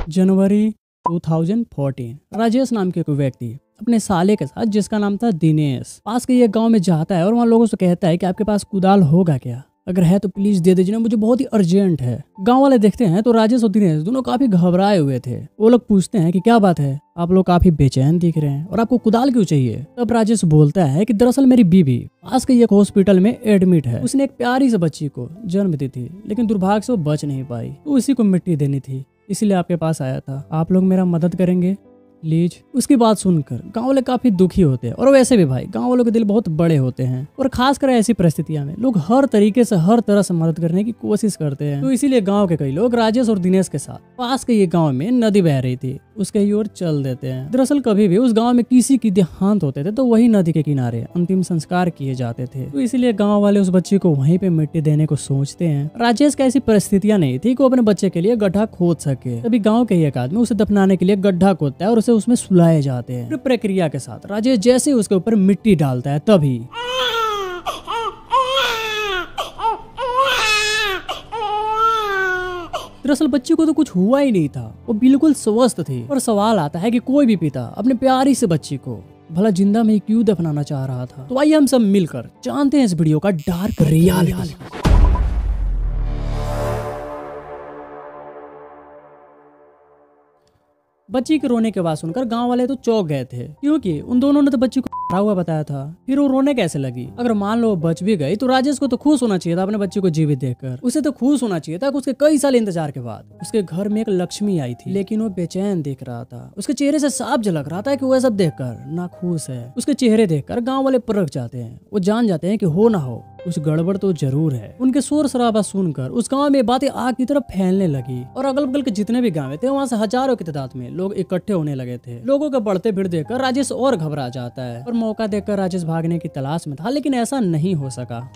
जनवरी 2014 राजेश नाम के कोई व्यक्ति अपने साले के साथ, जिसका नाम था दिनेश, पास के ये गांव में जाता है और वहाँ लोगों से कहता है कि आपके पास कुदाल होगा क्या, अगर है तो प्लीज दे दीजिए, मुझे बहुत ही अर्जेंट है। गांव वाले देखते हैं तो राजेश और दिनेश दोनों काफी घबराए हुए थे। वो लोग पूछते हैं कि क्या बात है, आप लोग काफी बेचैन दिख रहे हैं और आपको कुदाल क्यों चाहिए। तब राजेश बोलता है कि दरअसल मेरी बीवी पास के एक हॉस्पिटल में एडमिट है। उसने एक प्यारी सी बच्ची को जन्म दी थी, लेकिन दुर्भाग्य से वो बच नहीं पाई, तो उसी को मिट्टी देनी थी, इसलिए आपके पास आया था। आप लोग मेरा मदद करेंगे प्लीज। उसकी बात सुनकर गांव वाले काफी दुखी होते हैं। और वैसे भी भाई गांव वालों के दिल बहुत बड़े होते हैं, और खासकर ऐसी परिस्थितियों में लोग हर तरीके से हर तरह से मदद करने की कोशिश करते हैं। तो इसीलिए गांव के कई लोग राजेश और दिनेश के साथ पास के ये गांव में नदी बह रही थी उसके ही ओर चल देते हैं। दरअसल कभी भी उस गांव में किसी की देहांत होते थे तो वही नदी के किनारे अंतिम संस्कार किए जाते थे। तो इसीलिए गांव वाले उस बच्ची को वहीं पे मिट्टी देने को सोचते हैं। राजेश की ऐसी परिस्थितियां नहीं थी कि वो अपने बच्चे के लिए गड्ढा खोद सके। तभी गांव के एक आदमी उसे दफनाने के लिए गड्ढा खोदता है और उसे उसमें सुलाए जाते हैं। फिर प्रक्रिया के साथ राजेश जैसे उसके ऊपर मिट्टी डालता है, तभी दरअसल बच्ची को तो कुछ हुआ ही नहीं था, वो बिल्कुल स्वस्थ थी। और सवाल आता है कि कोई भी पिता अपने प्यारी से बच्ची को भला जिंदा में क्यों दफनाना चाह रहा था। तो आइए हम सब मिलकर जानते हैं इस वीडियो का डार्क रियलिटी। बच्ची के रोने के बाद सुनकर गांव वाले तो चौंक गए थे, क्योंकि उन दोनों ने तो बच्ची को मरा हुआ बताया था। फिर वो रोने कैसे लगी। अगर मान लो वो बच भी गई तो राजेश को तो खुश होना चाहिए था अपने बच्ची को जीवित देखकर। उसे तो खुश होना चाहिए था कि उसके कई साल इंतजार के बाद उसके घर में एक लक्ष्मी आई थी, लेकिन वो बेचैन दिख रहा था। उसके चेहरे से साफ झलक रहा था कि वो सब देखकर नाखुश है। उसके चेहरे देखकर गाँव वाले परख जाते हैं। वो जान जाते हैं कि हो ना हो कुछ गड़बड़ तो जरूर है। उनके शोर शराबा सुनकर उस गांव में बातें आग की तरफ फैलने लगी, और अगल बगल के जितने भी गांव थे वहां से हजारों की तादाद में लोग इकट्ठे होने लगे थे। लोगों के बढ़ते भीड़ देखकर राजेश और घबरा जाता है, और मौका देखकर राजेश भागने की तलाश में था, लेकिन ऐसा नहीं हो सका।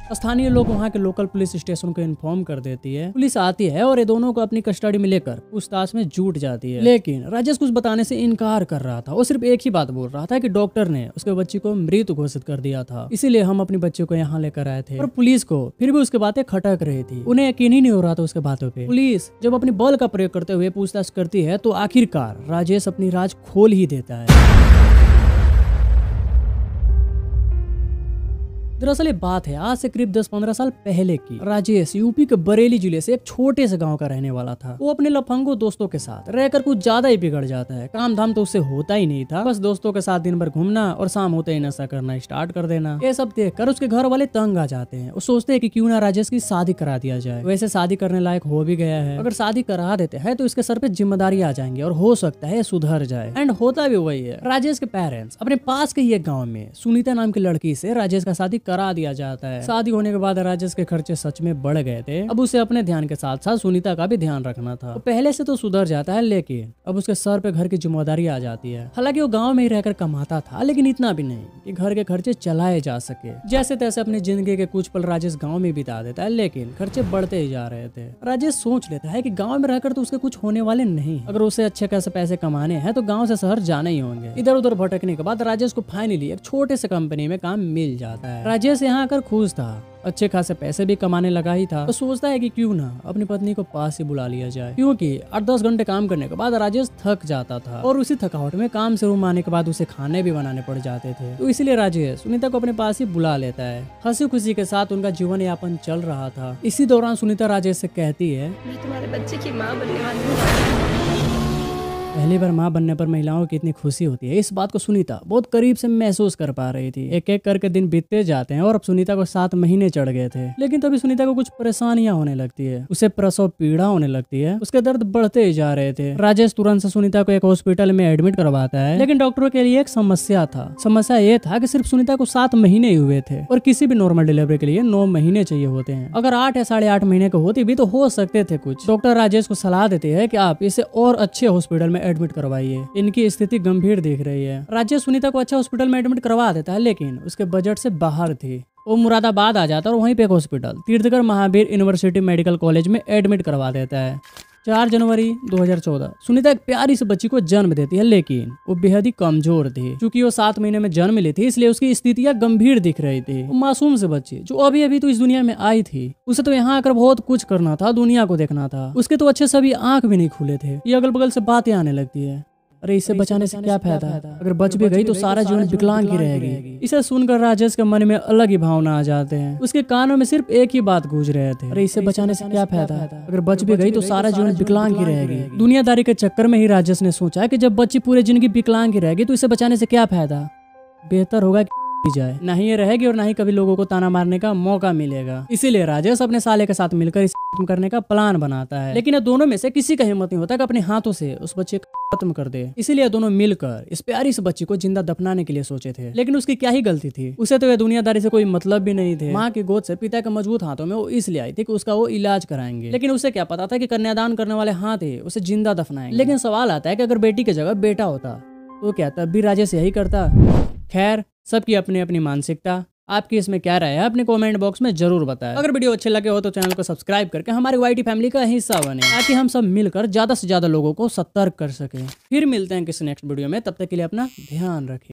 स्थानीय लोग वहाँ के लोकल पुलिस स्टेशन को इन्फॉर्म कर देती है। पुलिस आती है और ये दोनों को अपनी कस्टडी में लेकर पूछताछ में जुट जाती है। लेकिन राजेश कुछ बताने से इनकार कर रहा था। वो सिर्फ एक ही बात बोल रहा था कि डॉक्टर ने उसके बच्ची को मृत घोषित कर दिया था, इसीलिए हम अपनी बच्ची को यहाँ लेकर आए थे। और पुलिस को फिर भी उसकी बातें खटक रही थी, उन्हें यकीन ही नहीं हो रहा था उसके बातों पे। पुलिस जब अपनी बल का प्रयोग करते हुए पूछताछ करती है तो आखिरकार राजेश अपनी राज खोल ही देता है। दरअसल ये बात है आज से करीब 10-15 साल पहले की। राजेश यूपी के बरेली जिले से एक छोटे से गांव का रहने वाला था। वो अपने लफंगो दोस्तों के साथ रहकर कुछ ज्यादा ही बिगड़ जाता है। काम धाम तो उससे होता ही नहीं था, बस दोस्तों के साथ दिन भर घूमना और शाम होते ही नशा करना स्टार्ट कर देना। ये सब देखकर उसके घर वाले तंग आ जाते हैं। वो सोचते हैं कि क्यों ना राजेश की शादी करा दिया जाए। वैसे शादी करने लायक हो भी गया है, अगर शादी करा देते हैं तो इसके सर पे जिम्मेदारी आ जाएंगी और हो सकता है सुधर जाए। एंड होता भी वही है। राजेश के पेरेंट्स अपने पास के ये गाँव में सुनीता नाम की लड़की से राजेश का शादी करा दिया जाता है। शादी होने के बाद राजेश के खर्चे सच में बढ़ गए थे। अब उसे अपने ध्यान के साथ साथ सुनीता का भी ध्यान रखना था। तो पहले से तो सुधर जाता है, लेकिन अब उसके सर पे घर की जिम्मेदारी आ जाती है। हालांकि वो गांव में ही रहकर कमाता था, लेकिन इतना भी नहीं कि घर के खर्चे चलाए जा सके। जैसे तैसे अपनी जिंदगी के कुछ पल राजेश गाँव में बिता देता है, लेकिन खर्चे बढ़ते ही जा रहे थे। राजेश सोच लेता है कि गाँव में रहकर तो उसके कुछ होने वाले नहीं। अगर उसे अच्छे खासे पैसे कमाने हैं तो गाँव से शहर जाने ही होंगे। इधर उधर भटकने के बाद राजेश को फाइनली एक छोटे से कंपनी में काम मिल जाता है। राजेश यहाँ आकर खुश था, अच्छे खासे पैसे भी कमाने लगा ही था। तो सोचता है कि क्यों ना अपनी पत्नी को पास ही बुला लिया जाए, क्योंकि 8-10 घंटे काम करने के बाद राजेश थक जाता था, और उसी थकावट में काम से रूम आने के बाद उसे खाने भी बनाने पड़ जाते थे। तो इसलिए राजेश सुनीता को अपने पास ही बुला लेता है। हंसी खुशी के साथ उनका जीवन यापन चल रहा था। इसी दौरान सुनीता राजेश से कहती है, मैं तुम्हारे बच्चे की माँ बनने वाली हूँ। पहली बार माँ बनने पर महिलाओं की इतनी खुशी होती है, इस बात को सुनीता बहुत करीब से महसूस कर पा रही थी। एक एक करके दिन बीतते जाते हैं और अब सुनीता को 7 महीने चढ़ गए थे। लेकिन तभी सुनीता को कुछ परेशानियां होने लगती है। उसे प्रसव पीड़ा होने लगती है, उसके दर्द बढ़ते ही जा रहे थे। राजेश तुरंत से सुनीता को एक हॉस्पिटल में एडमिट करवाता है, लेकिन डॉक्टरों के लिए एक समस्या था। समस्या ये था कि सिर्फ सुनीता को 7 महीने ही हुए थे, और किसी भी नॉर्मल डिलीवरी के लिए 9 महीने चाहिए होते हैं। अगर 8 या 8.5 महीने को होती भी तो हो सकते थे कुछ। डॉक्टर राजेश को सलाह देते हैं कि आप इसे और अच्छे हॉस्पिटल में एडमिट करवाइए, इनकी स्थिति गंभीर दिख रही है। राजेश सुनीता को अच्छा हॉस्पिटल में एडमिट करवा देता है, लेकिन उसके बजट से बाहर थी। वो मुरादाबाद आ जाता है और वहीं पे एक hospital Tirthgarh Mahavir university medical college में एडमिट करवा देता है। 4 जनवरी 2014 सुनीता एक प्यारी सी बच्ची को जन्म देती है, लेकिन वो बेहद ही कमजोर थी। क्योंकि वो 7 महीने में जन्म ली थी, इसलिए उसकी स्थितियां गंभीर दिख रही थी। वो मासूम से बच्ची जो अभी अभी तो इस दुनिया में आई थी, उसे तो यहाँ आकर बहुत कुछ करना था, दुनिया को देखना था। उसके तो अच्छे से अभी आंख भी नहीं खुले थे। ये अगल बगल से बातें आने लगती है, अरे इसे बचाने से क्या फायदा, अगर बच भी गई तो सारा जीवन विकलांग ही रहेगी। इसे सुनकर राजेश के मन में अलग ही भावना आ जाते हैं। उसके कानों में सिर्फ एक ही बात गूंज रहे थे, अरे इसे बचाने से क्या फायदा, अगर बच भी गई तो सारा जीवन विकलांग ही रहेगी। दुनियादारी के चक्कर में ही राजेश ने सोचा कि जब बच्ची पूरी जिंदगी विकलांग ही रहेगी तो इसे बचाने से क्या फायदा, बेहतर होगा जाए, ना ही ये रहेगी और ना ही कभी लोगों को ताना मारने का मौका मिलेगा। इसीलिए राजेश अपने साले के साथ मिलकर इसे खत्म करने का प्लान बनाता है। लेकिन ये दोनों में से किसी का हिम्मत नहीं होता कि अपने हाथों से उस बच्चे को खत्म कर दे। इसीलिए दोनों मिलकर इस प्यारी सी बच्ची को जिंदा दफनाने के लिए सोचे थे। लेकिन उसकी क्या ही गलती थी, उसे तो ये दुनियादारी से कोई मतलब भी नहीं थे। माँ की गोद से पिता के मजबूत हाथों में वो इसलिए आई थी कि उसका वो इलाज कराएंगे। लेकिन उसे क्या पता था कि कन्यादान करने वाले हाथ ही उसे जिंदा दफनाएंगे। लेकिन सवाल आता है कि अगर बेटी की जगह बेटा होता तो क्या तब भी राजेश यही करता। खैर, सबकी अपनी अपनी मानसिकता। आपकी इसमें क्या राय है अपने कमेंट बॉक्स में जरूर बताएं। अगर वीडियो अच्छे लगे हो तो चैनल को सब्सक्राइब करके हमारी YT फैमिली का हिस्सा बने, ताकि हम सब मिलकर ज्यादा से ज्यादा लोगों को सतर्क कर सकें। फिर मिलते हैं किसी नेक्स्ट वीडियो में, तब तक के लिए अपना ध्यान रखें।